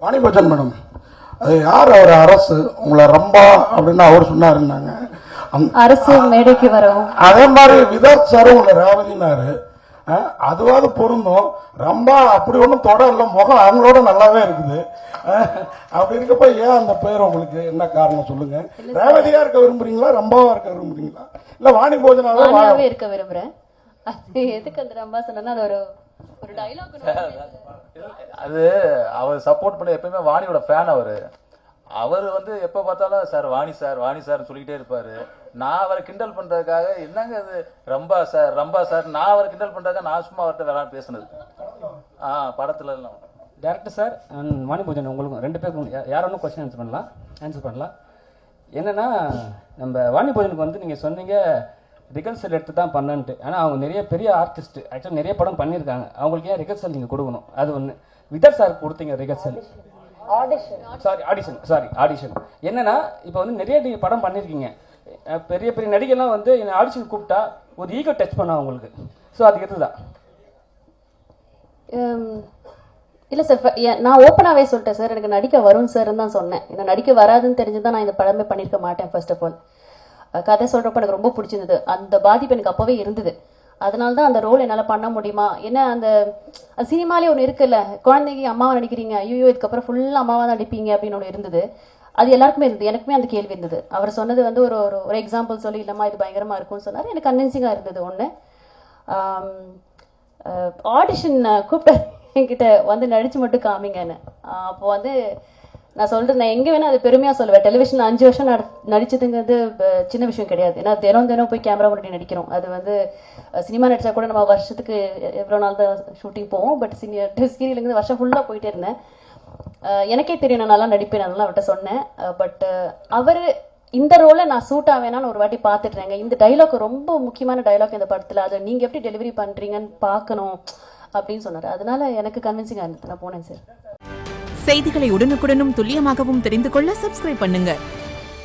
வாணிபஜன் madam, அது யார் அவர் அரசு உங்களை ரம்பா அப்படின்னு அவர் சொன்னாருன்னாங்க. அரசு மேடைக்கு வரவும் அதே மாதிரி விதாத் சாரும் உங்களை ரேவதினாரு. அதுவாது பொருந்தும். ரம்பா அப்படி ஒன்றும் தொட இல்லை, முகம் அவங்களோட நல்லாவே இருக்குது. அப்படி இருக்கப்ப ஏன் அந்த பேர் உங்களுக்கு என்ன காரணம் சொல்லுங்க? ரேவதியா இருக்க விரும்புறீங்களா, ரம்பாவா இருக்க விரும்புறீங்களா, இல்ல வாணிபோஜனாவே இருக்க விரும்புறேன்? அது எதுக்கு அந்த ரம்பா சொன்னா அது ஒரு டயலாக். அது அவர் சப்போர்ட் பண்ண எப்பயுமே வாணியோட ஃபேன். அவர் வந்து எப்ப பார்த்தாலும் சார் வாணி சார் சொல்லிக்கிட்டே இருப்பாரு. நான் அவரை கிண்டல் பண்றதுக்காக என்னங்க அது ரம்பா சார் நான் அவரை கிண்டல் பண்றதுக்காக நான் சும்மா அவர்கிட்ட வேணாம் பேசுனது. படத்துல எல்லாம் டேரக்டர் சார் அண்ட் வாணிபோஜன் உங்களுக்கு ரெண்டு பேருக்கும் யார் ஒன்றும் கொஸ்டின் ஆன்சர் பண்ணலாம். என்னன்னா நம்ம வாணிபோஜனுக்கு வந்து நீங்க சொன்னீங்க ரிகர்சல் எடுத்து தான் பண்ணன்ட்டு. ஆனால் அவங்க நிறைய பெரிய ஆர்டிஸ்ட், ஆக்சுவலாக நிறைய படம் பண்ணியிருக்காங்க. அவங்களுக்கு ஏன் ரிகர்சல் நீங்கள் கொடுக்கணும்? அது ஒன்று. விதர் சார் கொடுத்தீங்க ரிகர்சல், ஆடிஷன். என்னன்னா இப்போ வந்து நிறைய நீங்கள் படம் பண்ணியிருக்கீங்க. பெரிய பெரிய நடிகர்லாம் வந்து என்ன ஆடிஷன் கூப்பிட்டா ஒரு ஈகோ டச் பண்ண அவங்களுக்கு. ஸோ அது எதுதான் இல்லை சார், நான் ஓப்பனாகவே சொல்லிட்டேன் சார், எனக்கு நடிக்க வரும் சார்ன்னு தான் சொன்னேன். எனக்கு நடிக்க வராதுன்னு தெரிஞ்சுதான் நான் இந்த படமே பண்ணியிருக்க மாட்டேன். ஃபர்ஸ்ட் ஆஃப் ஆல் கதை சொல்கிறப்ப எனக்கு ரொம்ப பிடிச்சிருந்தது. அந்த பாதிப்பு எனக்கு அப்போவே இருந்தது. அதனால தான் அந்த ரோல் என்னால் பண்ண முடியுமா. ஏன்னா அந்த சினிமாலே ஒன்று இருக்குல்ல, குழந்தைங்க அம்மாவை நடிக்கிறீங்க, ஐயோ இதுக்கப்புறம் ஃபுல்லாக அம்மாவாக தான் நடிப்பீங்க அப்படின்னு ஒன்று இருந்தது. அது எல்லாருக்குமே இருந்தது, எனக்குமே அந்த கேள்வி இருந்தது. அவர் சொன்னது வந்து ஒரு எக்ஸாம்பிள் சொல்லி இல்லைம்மா இது பயங்கரமாக இருக்கும்னு சொன்னார். எனக்கு கன்வின்சிங்காக இருந்தது. ஒன்று ஆடிஷன் கூப்பிட்ட என்கிட்ட வந்து நடிச்சு மட்டும் காமிங்கன்னு. அப்போ வந்து நான் சொல்கிறேன், நான் எங்கே வேணால் அது பெருமையாக சொல்லுவேன். டெலிவிஷனில் 5 வருஷம் நடிச்சதுங்கிறது சின்ன விஷயம் கிடையாது. ஏன்னா தினம் போய் கேமரா முன்னாடி நடிக்கிறோம். அது வந்து சினிமா நடித்தா கூட நம்ம வருஷத்துக்கு எவ்வளோ நாள் தான் ஷூட்டிங் போவோம். பட் சீரியலுங்கிறது வருஷம் ஃபுல்லாக போயிட்டே இருந்தேன். எனக்கே தெரியும் நான் நல்லா நடிப்பேன், நல்லா அவர்கிட்ட சொன்னேன். பட் அவர் இந்த ரோலை நான் சூட் ஆவேனான்னு ஒரு வாட்டி பார்த்துட்டுறேங்க. இந்த டைலாக் ரொம்ப முக்கியமான டைலாக் இந்த படத்தில், அதை நீங்கள் எப்படி டெலிவரி பண்ணுறீங்கன்னு பார்க்கணும் அப்படின்னு சொன்னார். அதனால எனக்கு கன்வின்சிங்காக இருந்தது, நான் போனேன் சார். செய்திகளை உடனுக்குடனும் துல்லியமாகவும் தெரிந்து கொள்ள சப்ஸ்கிரைப் பண்ணுங்க.